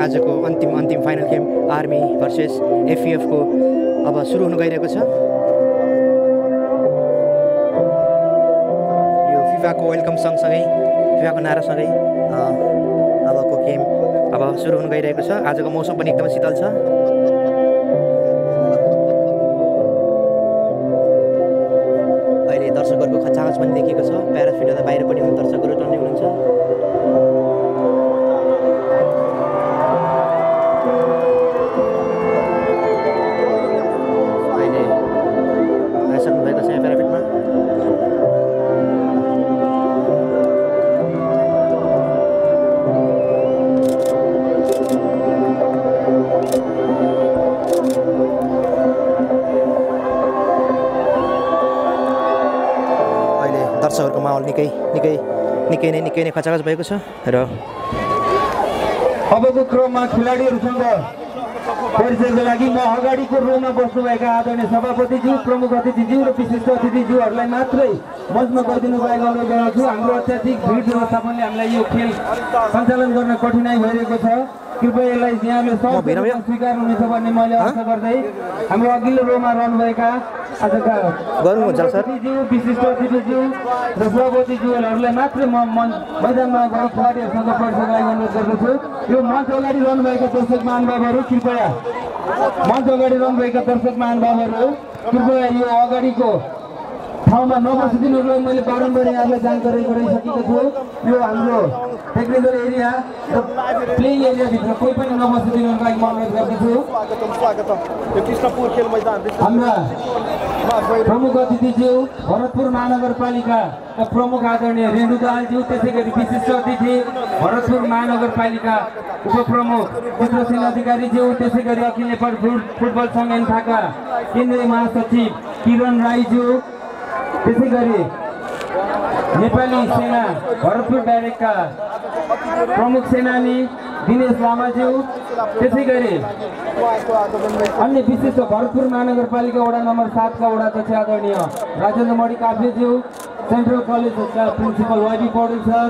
आजको अन्तिम final game army versus एफईएफ को अब सुरु हुन गइरहेको छ। यो फिफाको वेलकम सँगसँगै फिफाको नारासँगै अबको गेम अब सुरु हुन गइरहेको छ। आजको मौसम पनि एकदमै शीतल छ। अहिले दर्शकहरूको खचाखच पनि देखिएको छ। प्याराफिटबाट बाहिर पनि दर्शकहरू टन्ने हुनुहुन्छ। दर्शकहरूको माहौल निकै नै खचाखच भएको छ र अबको क्रममा खेलाडीहरूसँग परिचयको लागि म अगाडिको रोमा बस्नुभएका आदरणीय सभापतिज्यू, प्रमुख अतिथिज्यू र विशिष्ट अतिथिज्यूहरूलाई मात्रै मञ्चमा गरिदिनु भएको अनुरोध गर्दछु। हाम्रो अत्याधिक भिड व्यवस्थापनले हामीलाई यो खेल सञ्चालन गर्न कठिनाइ भइरहेको छ। कृपया यसलाई यहाँले स्वीकार हुनेछ भन्ने मैले आशा गर्दै हाम्रो अघिल्लो रोमा रहनुभएका आजका अतिथिज्यू, विशिष्ट अतिथिज्यू र सभापतिज्यूहरूलाई मात्रै म मैदानमा गरी खेलाडीहरूसँग परिचयको लागि अनुरोध गर्दछु। यो मञ्च अगाडि रहनुभएका दर्शक महानुभावहरू कृपया कृपया यो अगाडिको ठाउँमा नबसिदिनुलाई मैले बारम्बार यहाँलाई जानकारी गराइसकेको छु। यो हाम्रो टेक्निकल एरिया र प्लेइङ एरियाभित्र कोही पनि नबसिदिनुको लागि म अनुरोध गर्दछु। हाम्रा प्रमुख अतिथिज्यू, भरतपुर महानगरपालिकाका प्रमुख आदरणीय रेणु दाहालज्यू, त्यसै गरी विशिष्ट अतिथि भरतपुर महानगरपालिका उपप्रमुख चित्रसेन अधिकारीज्यू, त्यसै गरी अखिल नेपाल फुटबल सङ्घ एन्थाका केन्द्रीय महासचिव किरण राईज्यू, त्यसै गरी नेपाली सेना भरतपुर ब्यारेकका प्रमुख सेनानी दिनेश लामाज्यू, त्यसै गरी अन्य विशिष्ट भरतपुर महानगरपालिका वडा नम्बर 7 का वडा अध्यक्ष आदरणीय राजेन्द्र मणि काफ्लेज्यू, सेन्ट्रल कलेजका प्रिन्सिपल वाइबी पौडेल सर,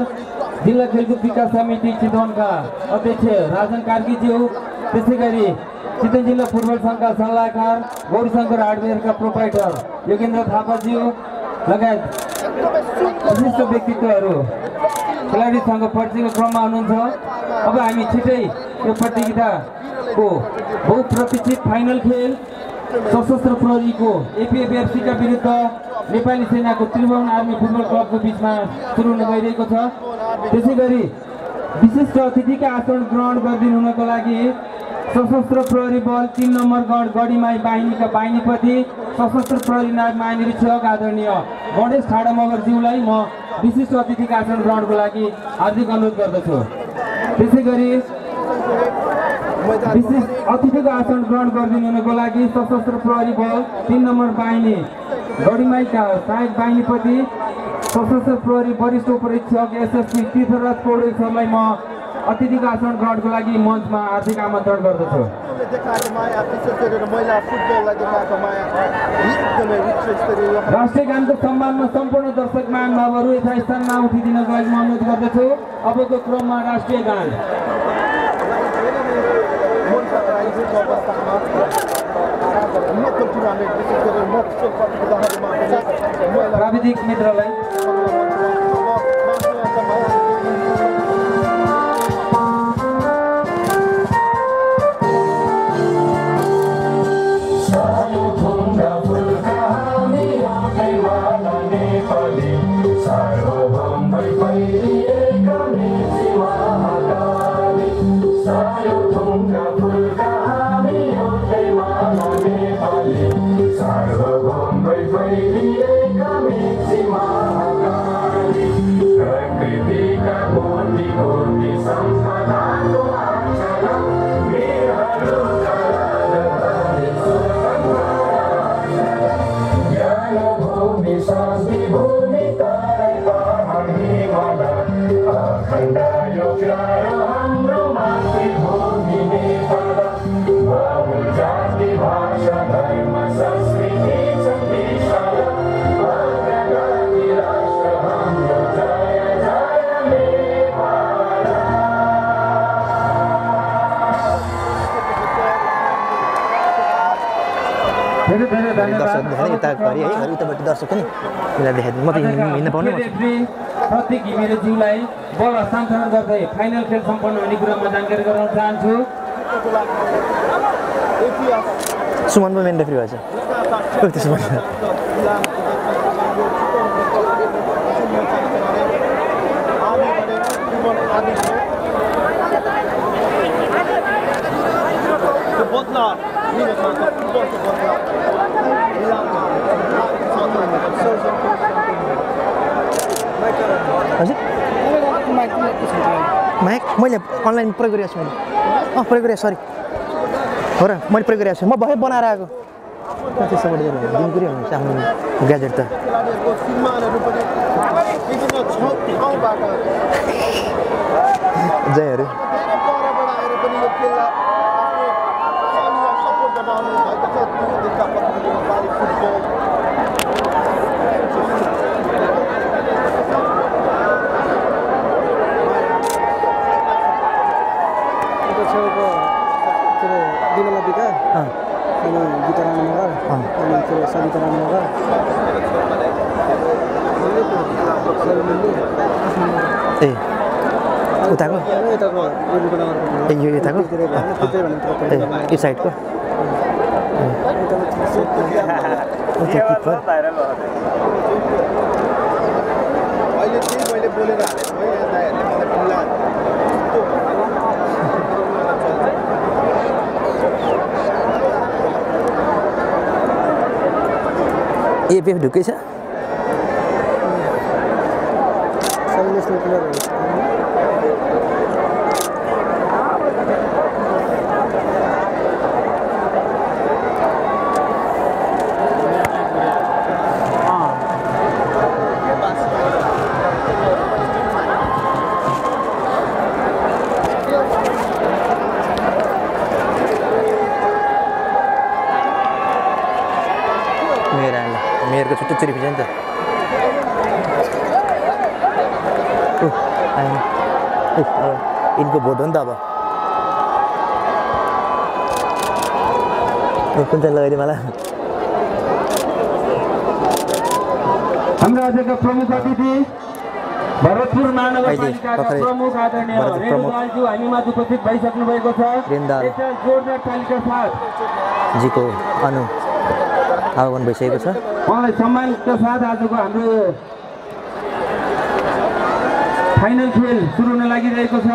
जिल्ला खेलकुद विकास समिति चितवनका अध्यक्ष राजन कार्कीज्यू, त्यसै गरी चितवन जिल्ला फुटबल सङ्घका सल्लाहकार गौरीशङ्कर हार्डवेयरका प्रोपाइटर योगेन्द्र थापाज्यू लगायत विशिष्ट व्यक्तित्वहरू खेलाडीसँग परिचयको क्रममा हुनुहुन्छ। अब हामी छिटै यो प्रतियोगिताको बहुप्रतीक्षित फाइनल खेल सशस्त्र प्रहरीको एपीएफएफसीका विरुद्ध नेपाली सेनाको त्रिभुवन आर्मी फुटबल क्लबको बिचमा सुरु हुन गइरहेको छ। त्यसै गरी विशिष्ट अतिथिका आसन ग्रहण गरिदिनु हुनको लागि सशस्त्र प्रहरी बल 3 नम्बर गढीमाई बाहिनीका बाहिनीपति सशस्त्र प्रहरी नायब महानिरीक्षक आदरणीय गणेश ठाडा मगरज्यूलाई म विशिष्ट अतिथिका आसन ग्रहणको लागि हार्दिक अनुरोध गर्दछु। त्यसै गरी विशिष्ट अतिथिको आसन ग्रहण गरिदिनु हुनको लागि सशस्त्र प्रहरी बल 3 नम्बर बाहिनी गढीमाईका सहायक बाहिनीपति सशस्त्र प्रहरी वरिष्ठ उपरीक्षक एसएसपी तीर्थराज पौडेल सरलाई म अतिथिको आसन ग्रहणको लागि मञ्चमा हार्दिक आमन्त्रण गर्दछु। राष्ट्रिय गानको सम्मानमा सम्पूर्ण दर्शक महानुभावहरू यथास्थानमा उठिदिनको लागि म अनुरोध गर्दछु। अबको क्रममा राष्ट्रिय गान प्राविधिक मित्रलाई धेरै धेरै धन्यवाद दर्शक देखाउने यता घरि है उताबाट दर्शक पनि मलाई देखाइदिनु म त हिँड्न पाउनु प्रत्येक घिमिरेज्यूलाई बल हस्तान्तरण गर्दै फाइनल खेल सम्पन्न हुने कुरामा जानकारी गराउन चाहन्छु। सुमन पनि मेन रेफ्री भएछ त्यसो भन्छ माइक मैले अनलाइन प्रयोग गरिरहेको छु मैले प्रयोग गरेँ सरी हो र मैले प्रयोग गरिरहेको छु म भए बनाएर आएको त्यसो दिनु कुरै हुन्छ आफ्नो ग्याजेट त जयहरू ए उताको ए यो यताको ए यो साइडको एपिएफ ढुक्कै छ मेयरको छुट्टै चोरी फिन्छ नि त यिनको भोट हो नि त अब कुन चाहिँ लगाइदियो मलाई हाम्रो आजका प्रमुख अतिथि भरतपुर महानगरपालिकाका प्रमुख आदरणीय रेणुदालज्यू हामीमा उपस्थित भइसक्नु भएको छ। एउटा जोरदार तालिका साथ जीको आगमन भइसकेको छ। उहाँलाई सम्मानका साथ आजको हाम्रो फाइनल खेल सुरु हुन लागिरहेको छ।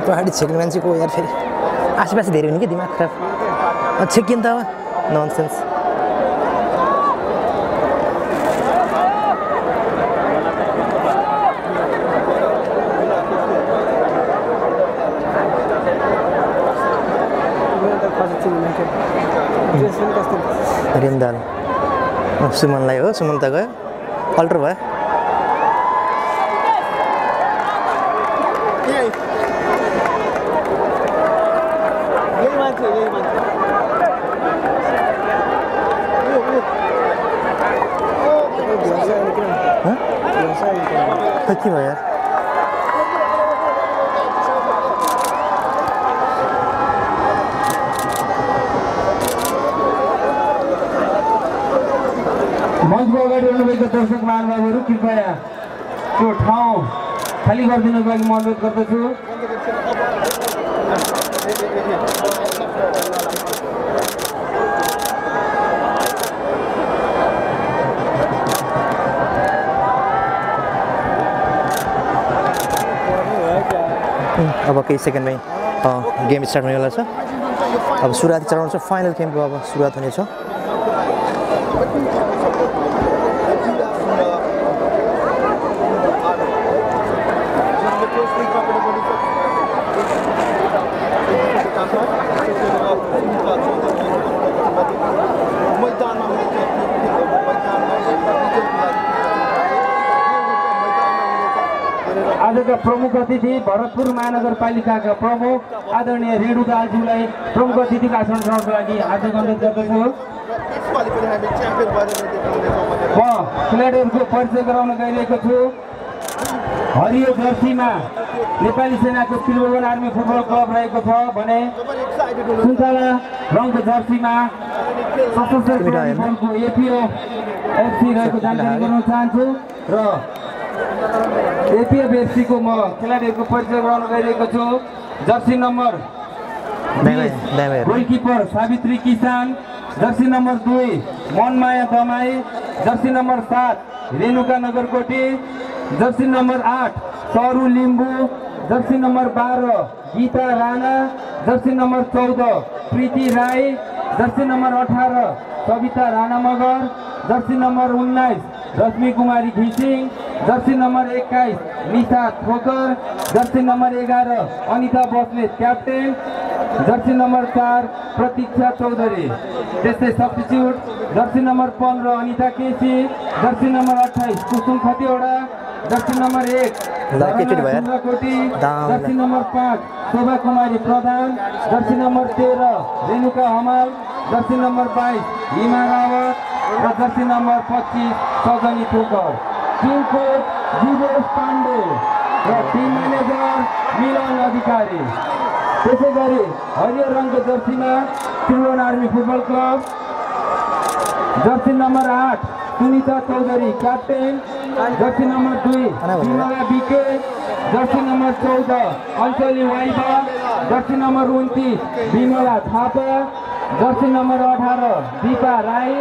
पहाडी छेक्ने मान्छेको यार फेरि आसेपासे धेरै हुने कि दिमाग खराब छेकिन्छ त अब ननसेन्स रेन्दाल सुमनलाई हो सुमन त गयो अल्टर भयो के भयो यार मञ्चको अगाडि रहनुभएका दर्शक महानुभावहरू कृपया त्यो ठाउँ खाली गरिदिनुको लागि म अनुरोध गर्दछु। अब केही सेकेन्डमै गेम स्टार्ट हुनेवाला छ। अब सुरुवाती चरण छ फाइनल गेमको अब सुरुवात हुनेछ। आजका प्रमुख अतिथि भरतपुर महानगरपालिकाका प्रमुख आदरणीय रेणु दाहालज्यूलाई प्रमुख अतिथिको आसन ग्रहणको लागि हार्दिक अनुरोध गर्दछु। म खेलाडीहरूको परिचय गराउन गइरहेको छु। हरियो जर्सीमा नेपाली सेनाको त्रिभुवन आर्मी फुटबल क्लब रहेको छ भने सुन्तला रङको जर्सीमा सशस्त्र बलको एपिओ एफसी रहेको जानकारी गराउन चाहन्छु र एपिएफ एफसीको म खेलाडीहरूको परिचय गराउन गइरहेको छु। Jersey number goalkeeper Savitri Kisan, jersey number 2 Manmaya Damai, jersey number 7 Renuka Nagarkoti, jersey number 8 Saru Limbu, jersey number 12 Gita Rana, jersey number 14 Preeti Rai, jersey number 18 Savita Rana Magar, jersey number 19 Rashmi Kumari घिसिङ, jersey number 21 Nisha Thokar, jersey number 11 Anita Basnet captain, jersey number 4 Pratiksha Chaudhary. त्यस्तै substitute jersey number 15 Anita KC, jersey number 28 Kusum Khatiwada, Jersey number 1 Koti, jersey number 5 Shobha Kumari Pradhan, jersey number 13 Renuka Hamal, jersey number 22 Hima Rawat र jersey number 25 सजनी ठोकर। Team coach Jivesh Pandey र team manager मिलन अधिकारी। त्यसै गरी हरियो रङको जर्सीमा Tribhuvan army football club, jersey number 8 Sunita Chaudhary captain, jersey number 2 Bimala BK, jersey number 14 Anjali Waiba, jersey number 29 Bimala Thapa, jersey number 18 Dipa Rai,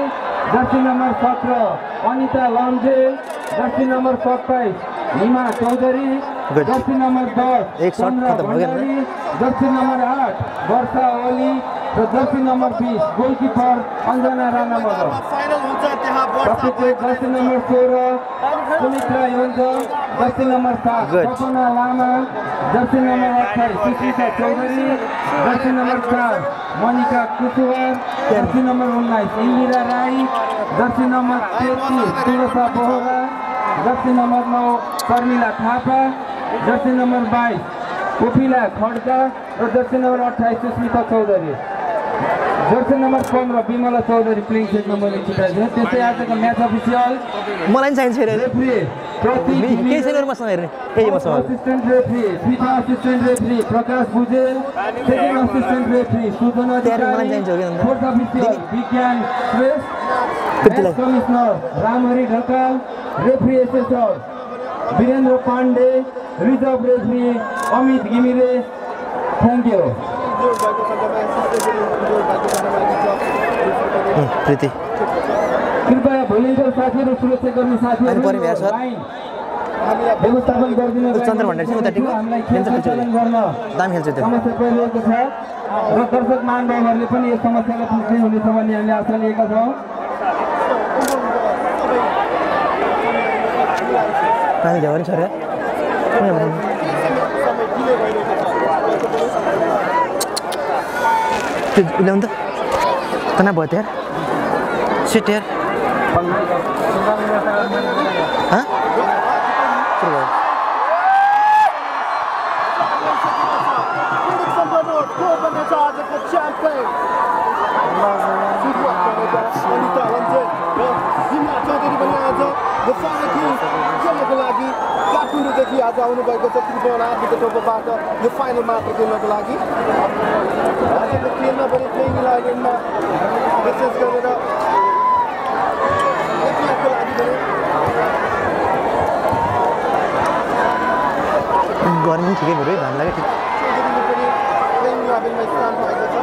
jersey number 17 Anita Lamjel, jersey number 27 Hima Chaudhary, jersey number 10 Chandra Bhandari, jersey number 8 Barsha Oli र jersey number 20 goalkeeper Anjana Rana Magar. Jersey number 16 Sumitra Yonjan, jersey number 7 Sapna Lama, jersey number 28 Sushita Chaudhary, jersey number 4 Manika Kushwar, jersey number 19 Indira Rai, jersey number 33 Tulsa Bohara, jersey number 9 Sharmila Thapa, jersey number 22 Kopila Khadka र jersey number 28 Susmita Chaudhary. Jersey number 15 Bimala Chaudhary playing सेटमा मैले छुट्याएको छु। त्यसै आजको match official मलाई नि चाहिन्छ रेफ्री केही छैन मसँग हेर्ने केही मसँग assistant referee FIFA assistant referee Prakash Bhujel, second assistant referee Sujan Adhikari, fourth official Bigyan Shrestha, match commissioner Ramhari Dhakal, referee assessor Birendra Pandey, reserve referee Amit Ghimire. Thank you. Preeti कृपया भोलिन्टियर साथीहरू सुरक्षा गर्ने साथीहरू व्यवस्थापन गरिदिनु चन्द्र भण्डारी चाहिँ उताटिको हामीलाई खेल सञ्चालन गर्न दाम खेल्छ त्यो समस्या परिरहेको छ र दर्शक महानुभावहरूले पनि यस समस्यालाई पुग्ने हुनेछ भन्ने हामीले आशा लिएका छौँ। पानी झ्याउ नि छोरा ल्याउनु त तना भयो यार सिट यार काठमाडौँदेखि आज आउनुभएको छ त्रिभुवन आर्मीको तर्फबाट यो फाइनल मात्र खेल्नको लागि। आजको खेलमा पनि प्लेइङ इलेभेनमा विशेष गरेर एपिएफको लागि पनि गर्मी ठिकै भयो है भान लाग्यो पनि प्लेइङ इलेभेनमा स्थान पाएको छ।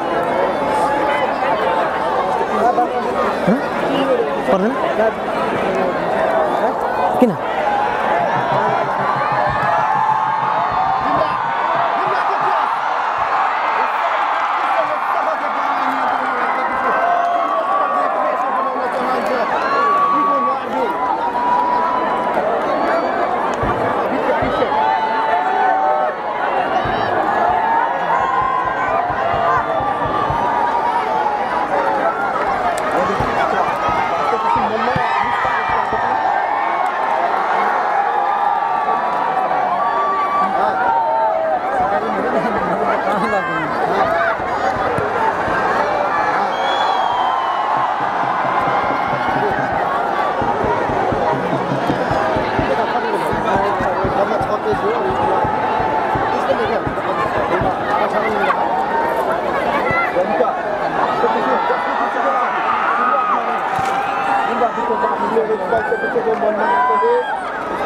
पर्दैन किन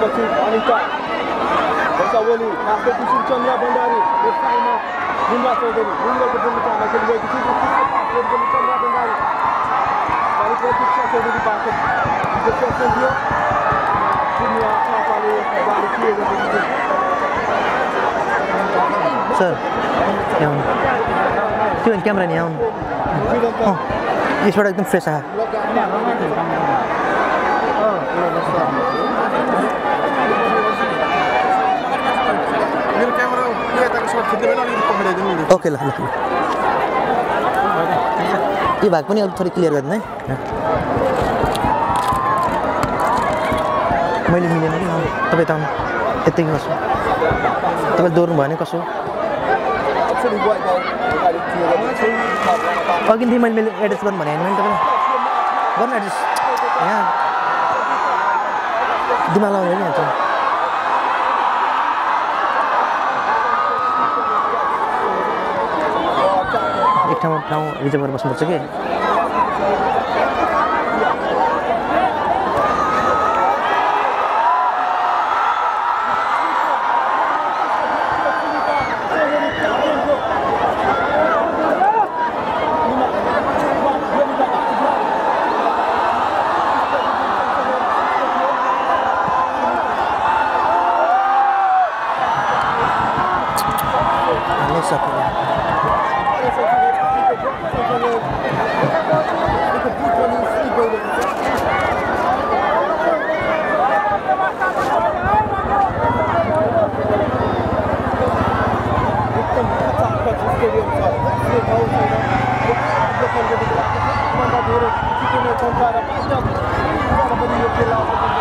त्यसपछि अनिता वर्षावली मास्टर किशोर चन्द्र भण्डारी लेफ्टमा गुम्बा चौधरी गुम्बाको भूमिकामा खेलिरहेकी थिए चन्द्र भण्डारी प्रतीक्षा चौधरीबाट सेसन थियो दुनिया थापाले गाडी के गरेको थियो सर यहाँ त्यो क्यामेरा नि आउनु यसबाट एकदम फ्रेस आयो मेरो क्यामेरा यताको सर्ट खिच्दै बेला अलिकति पक्रिदिनु नि ओके ल ल यो भाग पनि अलिक थोरै क्लियर गरिदिनु है मैले मिलेन कि तपाईँ त यतिकै कसो तपाईँ दोहोर्नु भयो भने कसो अघिदेखि मैले एड्रेस गर्नु भने होइन तपाईँलाई गर्नु एड्रेस यहाँ दिमाग लाउनु होइन यहाँ एक ठाउँ रिजर्भ गरेर बस्नुपर्छ कि Terima kasih.